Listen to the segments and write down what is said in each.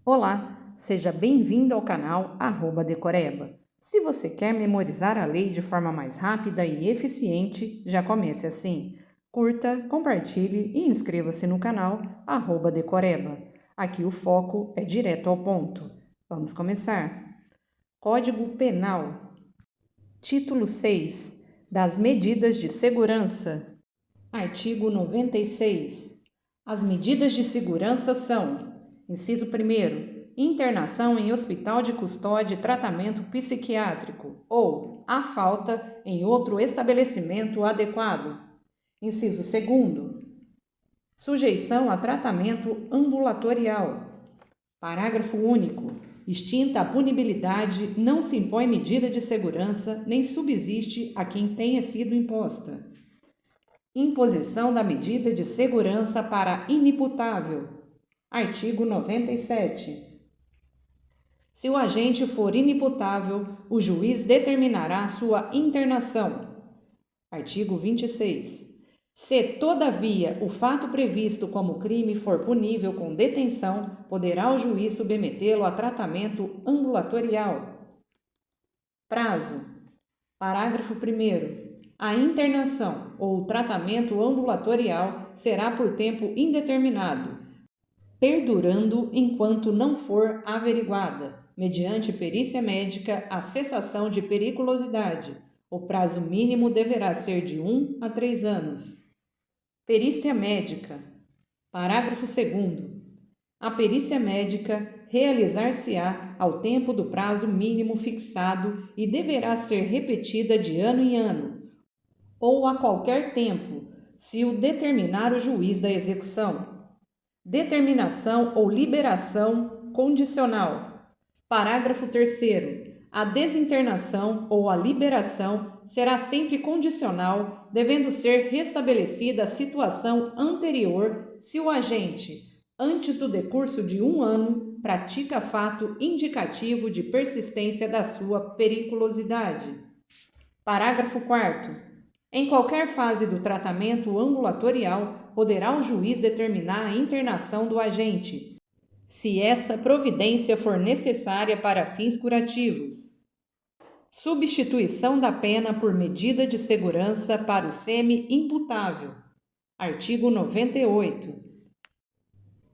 Olá, seja bem-vindo ao canal @decoreba. Se você quer memorizar a lei de forma mais rápida e eficiente, já comece assim. Curta, compartilhe e inscreva-se no canal @decoreba. Aqui o foco é direto ao ponto. Vamos começar. Código Penal. Título 6. Das medidas de segurança. Artigo 96. As medidas de segurança são: inciso 1º, internação em hospital de custódia e tratamento psiquiátrico ou, à falta, em outro estabelecimento adequado. Inciso 2º, sujeição a tratamento ambulatorial. Parágrafo único. Extinta a punibilidade, não se impõe medida de segurança nem subsiste a quem tenha sido imposta. Imposição da medida de segurança para inimputável. Artigo 97. Se o agente for inimputável, o juiz determinará sua internação. Artigo 26. Se, todavia, o fato previsto como crime for punível com detenção, poderá o juiz submetê-lo a tratamento ambulatorial. Prazo. Parágrafo 1º. A internação ou tratamento ambulatorial será por tempo indeterminado, perdurando enquanto não for averiguada, mediante perícia médica, a cessação de periculosidade. O prazo mínimo deverá ser de 1 a 3 anos. Perícia médica. Parágrafo 2º. A perícia médica realizar-se-á ao tempo do prazo mínimo fixado e deverá ser repetida de ano em ano, ou a qualquer tempo, se o determinar o juiz da execução. Determinação ou liberação condicional. Parágrafo 3º. A desinternação ou a liberação será sempre condicional, devendo ser restabelecida a situação anterior se o agente, antes do decurso de 1 ano, pratica fato indicativo de persistência da sua periculosidade. Parágrafo 4º. Em qualquer fase do tratamento ambulatorial, poderá o juiz determinar a internação do agente, se essa providência for necessária para fins curativos. Substituição da pena por medida de segurança para o semi-imputável. Artigo 98.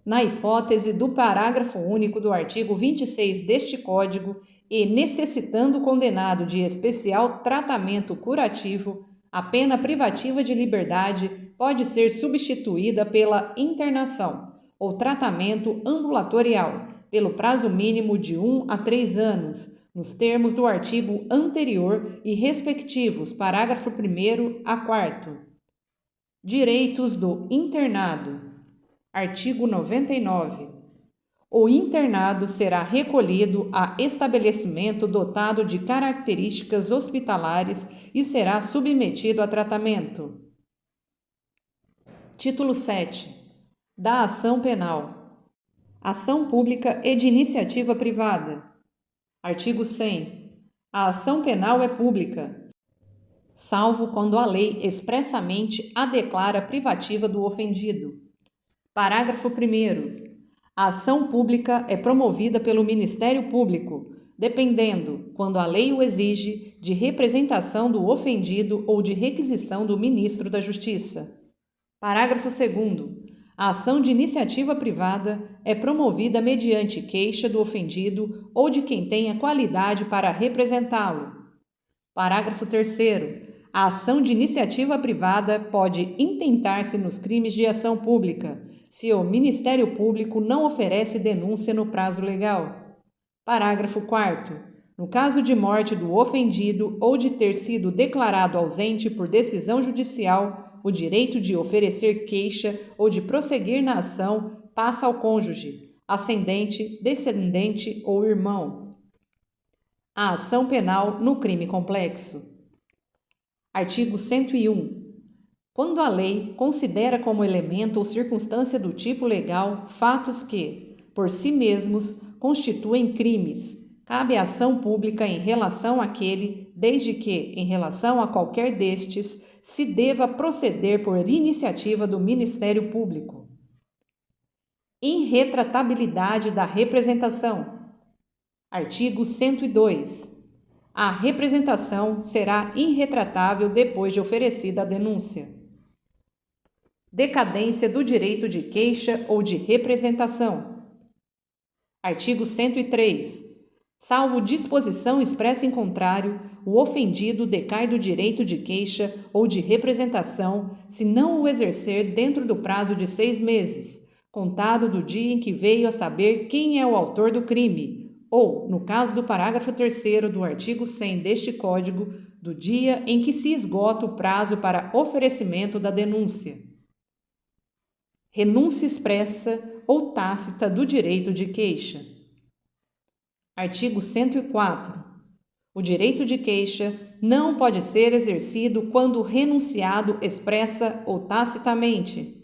Na hipótese do parágrafo único do artigo 26 deste Código e necessitando o condenado de especial tratamento curativo, a pena privativa de liberdade pode ser substituída pela internação ou tratamento ambulatorial, pelo prazo mínimo de 1 a 3 anos, nos termos do artigo anterior e respectivos parágrafo 1º a 4º. Direitos do internado. Artigo 99. O internado será recolhido a estabelecimento dotado de características hospitalares e será submetido a tratamento. Título 7. Da ação penal. Ação pública e de iniciativa privada. Artigo 100. A ação penal é pública, salvo quando a lei expressamente a declara privativa do ofendido. Parágrafo 1º. A ação pública é promovida pelo Ministério Público, dependendo, quando a lei o exige, de representação do ofendido ou de requisição do Ministro da Justiça. Parágrafo 2º. A ação de iniciativa privada é promovida mediante queixa do ofendido ou de quem tenha qualidade para representá-lo. Parágrafo 3º. A ação de iniciativa privada pode intentar-se nos crimes de ação pública, se o Ministério Público não oferece denúncia no prazo legal. Parágrafo 4º. No caso de morte do ofendido ou de ter sido declarado ausente por decisão judicial, o direito de oferecer queixa ou de prosseguir na ação passa ao cônjuge, ascendente, descendente ou irmão. A ação penal no crime complexo. Artigo 101. Quando a lei considera como elemento ou circunstância do tipo legal fatos que, por si mesmos, constituem crimes, cabe a ação pública em relação àquele, desde que, em relação a qualquer destes, se deva proceder por iniciativa do Ministério Público. Irretratabilidade da representação. Artigo 102. A representação será irretratável depois de oferecida a denúncia. Decadência do direito de queixa ou de representação. Artigo 103. Salvo disposição expressa em contrário, o ofendido decai do direito de queixa ou de representação se não o exercer dentro do prazo de 6 meses, contado do dia em que veio a saber quem é o autor do crime, ou, no caso do parágrafo 3º do artigo 100 deste Código, do dia em que se esgota o prazo para oferecimento da denúncia. Renúncia expressa ou tácita do direito de queixa. Artigo 104. O direito de queixa não pode ser exercido quando renunciado expressa ou tacitamente.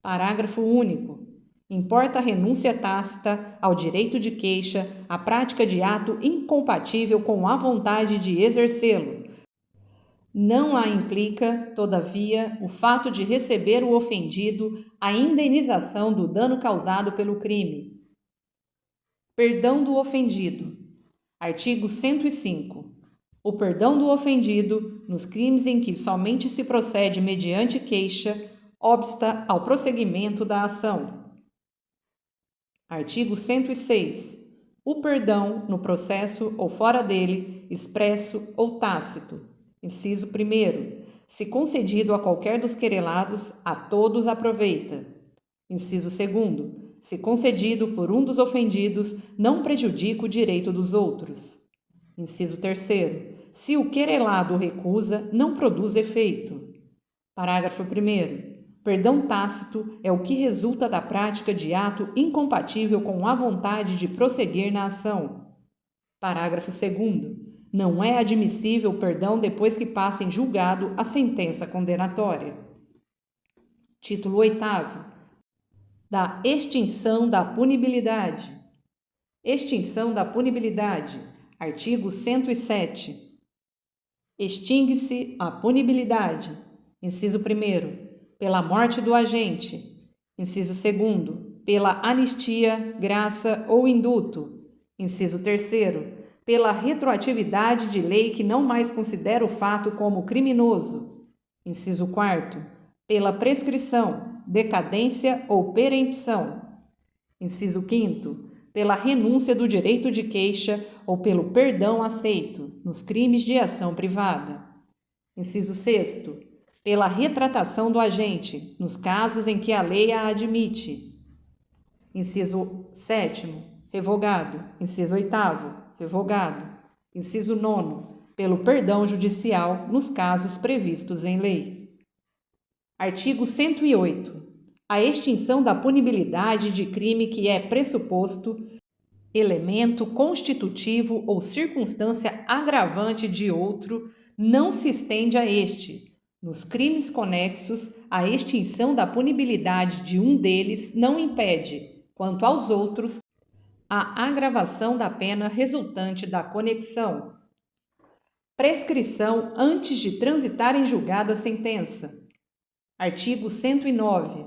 Parágrafo único. Importa a renúncia tácita ao direito de queixa a prática de ato incompatível com a vontade de exercê-lo. Não a implica, todavia, o fato de receber o ofendido a indenização do dano causado pelo crime. Perdão do ofendido. Artigo 105. O perdão do ofendido, nos crimes em que somente se procede mediante queixa, obsta ao prosseguimento da ação. Artigo 106. O perdão, no processo ou fora dele, expresso ou tácito. Inciso 1º. Se concedido a qualquer dos querelados, a todos aproveita. Inciso 2º. Se concedido por um dos ofendidos, não prejudica o direito dos outros. Inciso 3º. Se o querelado recusa, não produz efeito. Parágrafo 1º. Perdão tácito é o que resulta da prática de ato incompatível com a vontade de prosseguir na ação. Parágrafo 2º. Não é admissível o perdão depois que passe em julgado a sentença condenatória. Título 8º. Da extinção da punibilidade. Extinção da punibilidade. Artigo 107. Extingue-se a punibilidade. Inciso 1º. Pela morte do agente. Inciso 2º. Pela anistia, graça ou indulto. Inciso 3º. Pela retroatividade de lei que não mais considera o fato como criminoso. Inciso 4º. Pela prescrição, decadência ou perempção. Inciso 5º. Pela renúncia do direito de queixa ou pelo perdão aceito nos crimes de ação privada. Inciso 6º. Pela retratação do agente, nos casos em que a lei a admite. Inciso 7º. Revogado. Inciso 8º. Revogado. Inciso 9º. Pelo perdão judicial nos casos previstos em lei. Artigo 108. A extinção da punibilidade de crime que é pressuposto, elemento constitutivo ou circunstância agravante de outro não se estende a este. Nos crimes conexos, a extinção da punibilidade de um deles não impede, quanto aos outros, a agravação da pena resultante da conexão. Prescrição antes de transitar em julgado a sentença. Artigo 109.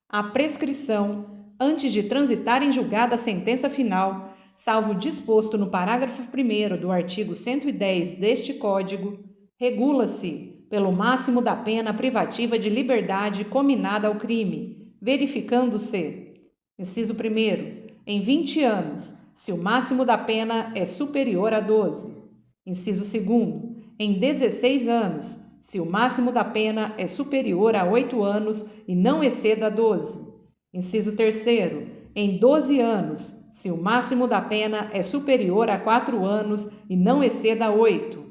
A prescrição, antes de transitar em julgado a sentença final, salvo disposto no parágrafo 1º do artigo 110 deste Código, regula-se pelo máximo da pena privativa de liberdade cominada ao crime, verificando-se: inciso 1º, em 20 anos, se o máximo da pena é superior a 12. Inciso 2º, em 16 anos, se o máximo da pena é superior a 8 anos e não exceda 12. Inciso 3º, em 12 anos, se o máximo da pena é superior a 4 anos e não exceda 8.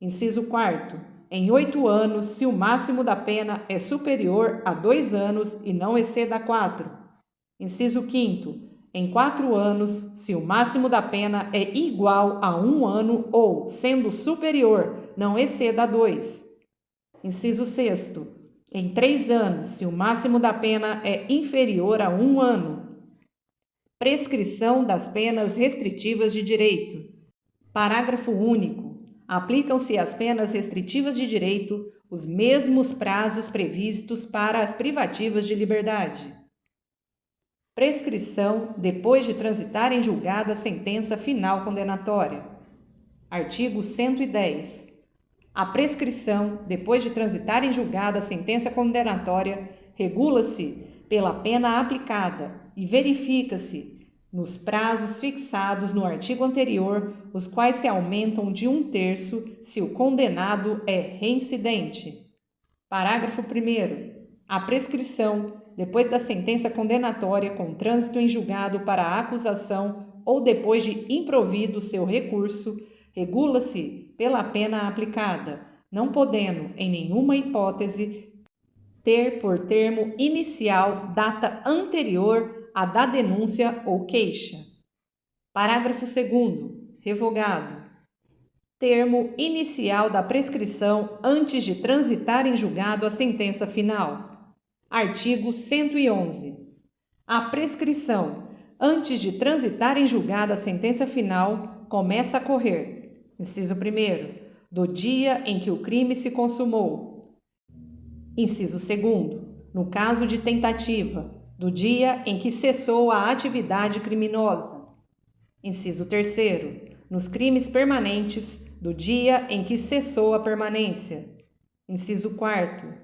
Inciso 4º, em 8 anos, se o máximo da pena é superior a 2 anos e não exceda 4. Inciso 5º, em 4 anos, se o máximo da pena é igual a 1 ano ou, sendo superior, não exceda 2. Inciso 6º, em 3 anos, se o máximo da pena é inferior a 1 ano. Prescrição das penas restritivas de direito. Parágrafo único. Aplicam-se às penas restritivas de direito os mesmos prazos previstos para as privativas de liberdade. Prescrição depois de transitar em julgado a sentença final condenatória. Artigo 110. A prescrição, depois de transitar em julgado a sentença condenatória, regula-se pela pena aplicada e verifica-se, nos prazos fixados no artigo anterior, os quais se aumentam de 1/3 se o condenado é reincidente. Parágrafo 1º. A prescrição, depois da sentença condenatória com trânsito em julgado para a acusação ou depois de improvido seu recurso, regula-se pela pena aplicada, não podendo, em nenhuma hipótese, ter por termo inicial data anterior à da denúncia ou queixa. Parágrafo 2º. Revogado. Termo inicial da prescrição antes de transitar em julgado a sentença final. Artigo 111. A prescrição antes de transitar em julgado a sentença final começa a correr, inciso 1º, do dia em que o crime se consumou. Inciso 2º, no caso de tentativa, do dia em que cessou a atividade criminosa. Inciso 3º, nos crimes permanentes, do dia em que cessou a permanência. Inciso 4º,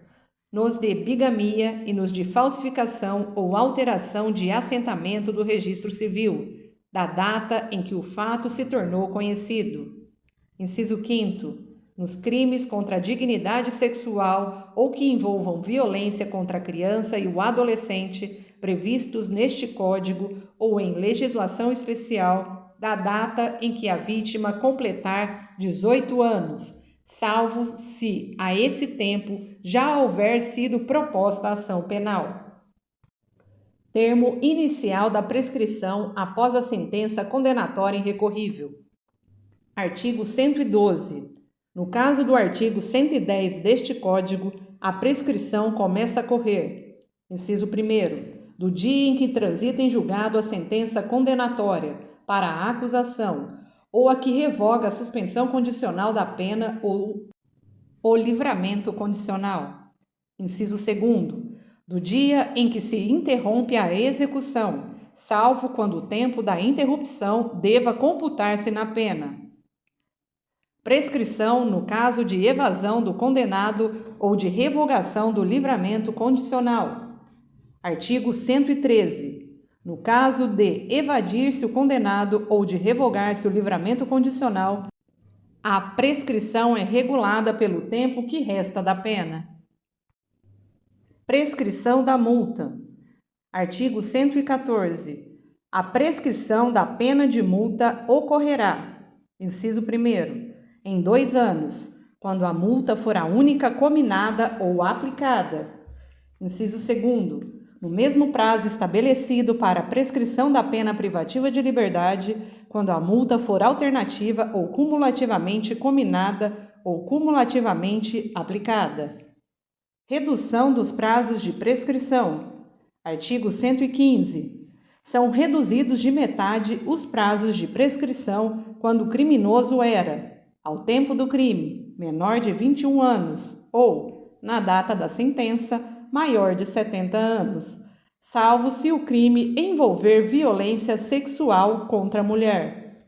nos de bigamia e nos de falsificação ou alteração de assentamento do registro civil, da data em que o fato se tornou conhecido. Inciso 5º, nos crimes contra a dignidade sexual ou que envolvam violência contra a criança e o adolescente, previstos neste Código ou em legislação especial, da data em que a vítima completar 18 anos, salvo se, a esse tempo, já houver sido proposta a ação penal. Termo inicial da prescrição após a sentença condenatória irrecorrível. Artigo 112. No caso do artigo 110 deste Código, a prescrição começa a correr, inciso 1º, do dia em que transita em julgado a sentença condenatória para a acusação, ou a que revoga a suspensão condicional da pena ou o livramento condicional. Inciso 2º, do dia em que se interrompe a execução, salvo quando o tempo da interrupção deva computar-se na pena. Prescrição no caso de evasão do condenado ou de revogação do livramento condicional. Artigo 113. No caso de evadir-se o condenado ou de revogar-se o livramento condicional, a prescrição é regulada pelo tempo que resta da pena. Prescrição da multa. Artigo 114. A prescrição da pena de multa ocorrerá, inciso 1º, em 2 anos, quando a multa for a única cominada ou aplicada. Inciso 2º, no mesmo prazo estabelecido para a prescrição da pena privativa de liberdade, quando a multa for alternativa ou cumulativamente cominada ou cumulativamente aplicada. Redução dos prazos de prescrição. Artigo 115. São reduzidos de metade os prazos de prescrição quando o criminoso era, ao tempo do crime, menor de 21 anos ou, na data da sentença, maior de 70 anos, salvo se o crime envolver violência sexual contra a mulher.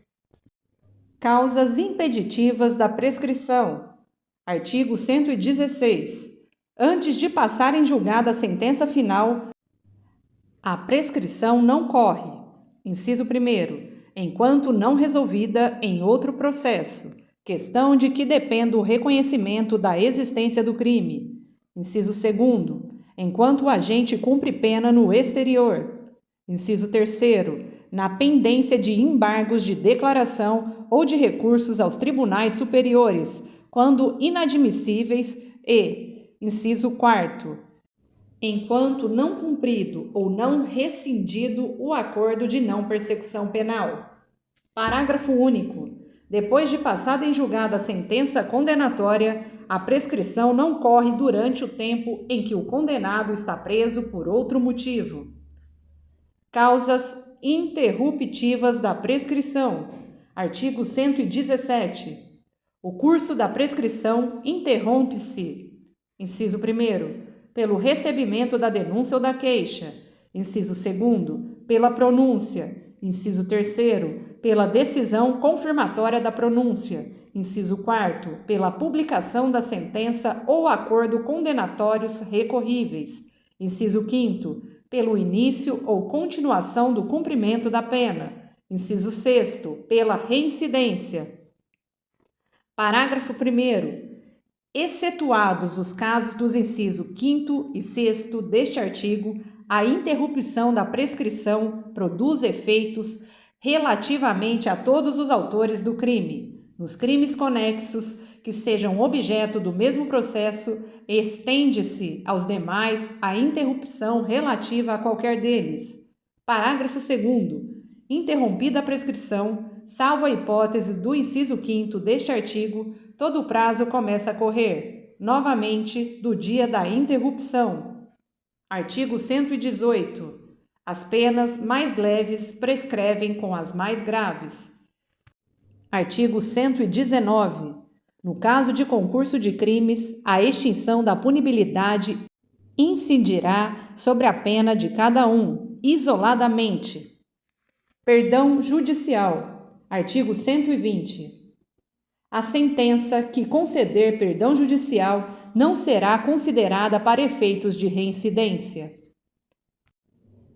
Causas impeditivas da prescrição. Artigo 116. Antes de passar em julgada a sentença final, a prescrição não corre, inciso 1º, enquanto não resolvida em outro processo, questão de que dependa o reconhecimento da existência do crime. Inciso 2º, enquanto o agente cumpre pena no exterior. Inciso 3º, na pendência de embargos de declaração ou de recursos aos tribunais superiores, quando inadmissíveis e, inciso 4º, enquanto não cumprido ou não rescindido o acordo de não persecução penal. Parágrafo único. Depois de passada em julgado a sentença condenatória, a prescrição não corre durante o tempo em que o condenado está preso por outro motivo. Causas interruptivas da prescrição. Artigo 117. O curso da prescrição interrompe-se, inciso 1º, pelo recebimento da denúncia ou da queixa, inciso 2º, pela pronúncia. Inciso 3º, pela decisão confirmatória da pronúncia. Inciso 4º, pela publicação da sentença ou acordo condenatórios recorríveis. Inciso 5º, pelo início ou continuação do cumprimento da pena. Inciso 6º, pela reincidência. Parágrafo 1º. Excetuados os casos dos incisos 5º e 6º deste artigo, a interrupção da prescrição produz efeitos relativamente a todos os autores do crime. Nos crimes conexos que sejam objeto do mesmo processo, estende-se aos demais a interrupção relativa a qualquer deles. Parágrafo 2º. Interrompida a prescrição, salvo a hipótese do inciso 5º deste artigo, todo o prazo começa a correr, novamente, do dia da interrupção. Artigo 118. As penas mais leves prescrevem com as mais graves. Artigo 119. No caso de concurso de crimes, a extinção da punibilidade incidirá sobre a pena de cada um, isoladamente. Perdão judicial. Artigo 120. A sentença que conceder perdão judicial não será considerada para efeitos de reincidência.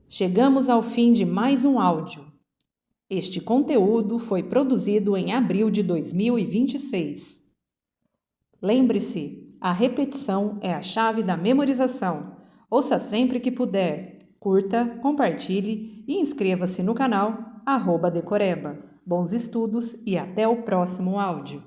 Chegamos ao fim de mais um áudio. Este conteúdo foi produzido em abril de 2026. Lembre-se, a repetição é a chave da memorização. Ouça sempre que puder. Curta, compartilhe e inscreva-se no canal @decoreba. Bons estudos e até o próximo áudio.